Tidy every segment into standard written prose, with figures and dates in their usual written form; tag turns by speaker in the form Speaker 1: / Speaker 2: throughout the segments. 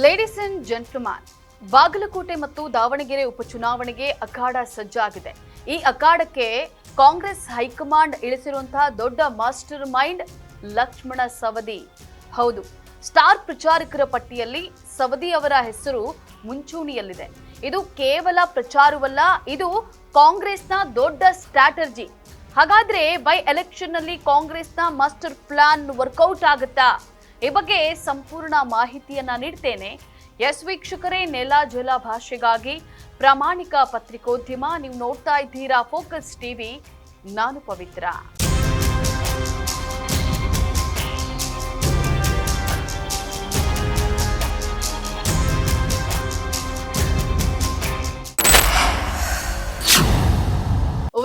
Speaker 1: Ladies and gentleman, Bagalkot ಮತ್ತು ದಾವಣಗೆರೆ ಉಪಚುನಾವಣೆಗೆ ಅಖಾಡ ಸಜ್ಜಾಗಿದೆ. ಈ ಅಖಾಡಕ್ಕೆ ಕಾಂಗ್ರೆಸ್ ಹೈಕಮಾಂಡ್ ಇಳಿಸಿರುವಂತಹ ದೊಡ್ಡ ಮಾಸ್ಟರ್ ಮೈಂಡ್ ಲಕ್ಷ್ಮಣ ಸವದಿ. ಹೌದು, ಸ್ಟಾರ್ ಪ್ರಚಾರಕರ ಪಟ್ಟಿಯಲ್ಲಿ ಸವದಿ ಅವರ ಹೆಸರು ಮುಂಚೂಣಿಯಲ್ಲಿದೆ. ಇದು ಕೇವಲ ಪ್ರಚಾರವಲ್ಲ, ಇದು ಕಾಂಗ್ರೆಸ್ನ ದೊಡ್ಡ ಸ್ಟ್ರಾಟಜಿ. ಹಾಗಾದ್ರೆ ಬೈ ಎಲೆಕ್ಷನ್ ನಲ್ಲಿ ಕಾಂಗ್ರೆಸ್ನ ಮಾಸ್ಟರ್ ಪ್ಲಾನ್ ವರ್ಕೌಟ್ ಆಗುತ್ತಾ? ಈ ಬಗ್ಗೆ ಸಂಪೂರ್ಣ ಮಾಹಿತಿಯನ್ನ ನೀಡ್ತೇನೆ. ಎಸ್ ವೀಕ್ಷಕರೇ, ನೆಲ ಜಲ ಭಾಷೆಗಾಗಿ ಪ್ರಾಮಾಣಿಕ ಪತ್ರಿಕೋದ್ಯಮ. ನೀವು ನೋಡ್ತಾ ಇದ್ದೀರಾ ಫೋಕಸ್ ಟಿವಿ. ನಾನು ಪವಿತ್ರ.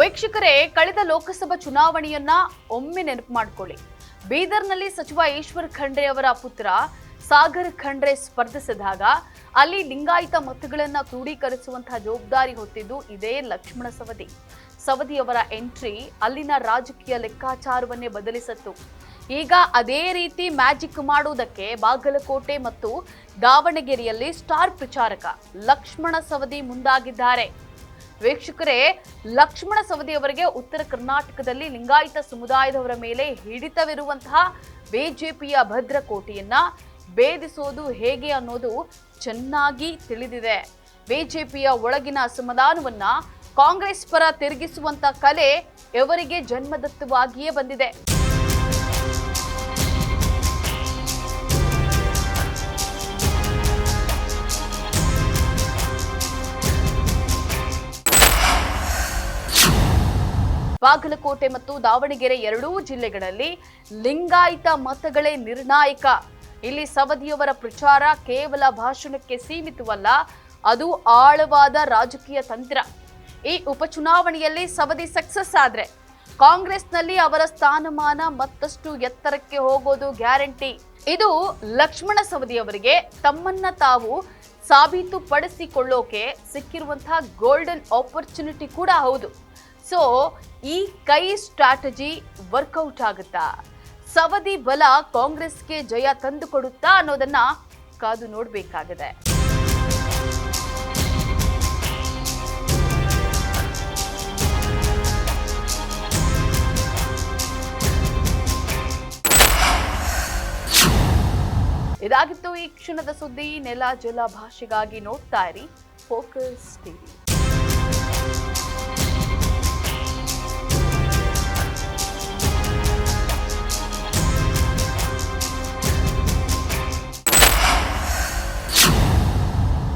Speaker 1: ವೀಕ್ಷಕರೇ, ಕಳೆದ ಲೋಕಸಭಾ ಚುನಾವಣೆಯನ್ನ ಒಮ್ಮೆ ನೆನಪು ಮಾಡಿಕೊಳ್ಳಿ. ಬೀದರ್ನಲ್ಲಿ ಸಚಿವ ಈಶ್ವರ್ ಖಂಡ್ರೆ ಅವರ ಪುತ್ರ ಸಾಗರ್ ಖಂಡ್ರೆ ಸ್ಪರ್ಧಿಸಿದಾಗ ಅಲ್ಲಿ ಲಿಂಗಾಯತ ಮತಗಳನ್ನ ಕ್ರೋಢೀಕರಿಸುವಂತಹ ಜವಾಬ್ದಾರಿ ಹೊತ್ತಿದ್ದು ಇದೇ ಲಕ್ಷ್ಮಣ ಸವದಿ. ಸವದಿ ಅವರ ಎಂಟ್ರಿ ಅಲ್ಲಿನ ರಾಜಕೀಯ ಲೆಕ್ಕಾಚಾರವನ್ನೇ ಬದಲಿಸಿತ್ತು. ಈಗ ಅದೇ ರೀತಿ ಮ್ಯಾಜಿಕ್ ಮಾಡುವುದಕ್ಕೆ ಬಾಗಲಕೋಟೆ ಮತ್ತು ದಾವಣಗೆರೆಯಲ್ಲಿ ಸ್ಟಾರ್ ಪ್ರಚಾರಕ ಲಕ್ಷ್ಮಣ ಸವದಿ ಮುಂದಾಗಿದ್ದಾರೆ. ವೀಕ್ಷಕರೇ, ಲಕ್ಷ್ಮಣ ಸವದಿ ಅವರಿಗೆ ಉತ್ತರ ಕರ್ನಾಟಕದಲ್ಲಿ ಲಿಂಗಾಯತ ಸಮುದಾಯದವರ ಮೇಲೆ ಹಿಡಿತವಿರುವಂತಹ ಬಿಜೆಪಿಯ ಭದ್ರಕೋಟೆಯನ್ನ ಭೇದಿಸೋದು ಹೇಗೆ ಅನ್ನೋದು ಚೆನ್ನಾಗಿ ತಿಳಿದಿದೆ. ಬಿಜೆಪಿಯ ಒಳಗಿನ ಅಸಮಾಧಾನವನ್ನ ಕಾಂಗ್ರೆಸ್ ಪರ ತಿರುಗಿಸುವಂತ ಕಲೆ ಇವರಿಗೆ ಜನ್ಮದತ್ತವಾಗಿಯೇ ಬಂದಿದೆ. ಬಾಗಲಕೋಟೆ ಮತ್ತು ದಾವಣಗೆರೆ ಎರಡೂ ಜಿಲ್ಲೆಗಳಲ್ಲಿ ಲಿಂಗಾಯತ ಮತಗಳೇ ನಿರ್ಣಾಯಕ. ಇಲ್ಲಿ ಸವದಿಯವರ ಪ್ರಚಾರ ಕೇವಲ ಭಾಷಣಕ್ಕೆ ಸೀಮಿತವಲ್ಲ, ಅದು ಆಳವಾದ ರಾಜಕೀಯ ತಂತ್ರ. ಈ ಉಪಚುನಾವಣೆಯಲ್ಲಿ ಸವದಿ ಸಕ್ಸಸ್ ಆದ್ರೆ ಕಾಂಗ್ರೆಸ್ನಲ್ಲಿ ಅವರ ಸ್ಥಾನಮಾನ ಮತ್ತಷ್ಟು ಎತ್ತರಕ್ಕೆ ಹೋಗೋದು ಗ್ಯಾರಂಟಿ. ಇದು ಲಕ್ಷ್ಮಣ ಸವದಿ ಅವರಿಗೆ ತಮ್ಮನ್ನ ತಾವು ಸಾಬೀತುಪಡಿಸಿಕೊಳ್ಳೋಕೆ ಸಿಕ್ಕಿರುವಂತಹ ಗೋಲ್ಡನ್ ಆಪರ್ಚುನಿಟಿ ಕೂಡ ಹೌದು. ಸೊ ಈ ಕೈ ಸ್ಟ್ರಾಟಜಿ ವರ್ಕೌಟ್ ಆಗುತ್ತಾ? ಸವದಿ ಬಲ ಕಾಂಗ್ರೆಸ್ಗೆ ಜಯ ತಂದು ಕೊಡುತ್ತಾ ಅನ್ನೋದನ್ನ ಕಾದು ನೋಡಬೇಕಾಗಿದೆ. ಇದಾಗಿತ್ತು ಈ ಕ್ಷಣದ ಸುದ್ದಿ. ನೆಲ ಜಲ ಭಾಷೆಗಾಗಿ ನೋಡ್ತಾ ಇರಿ ಫೋಕಸ್ ಟಿವಿ.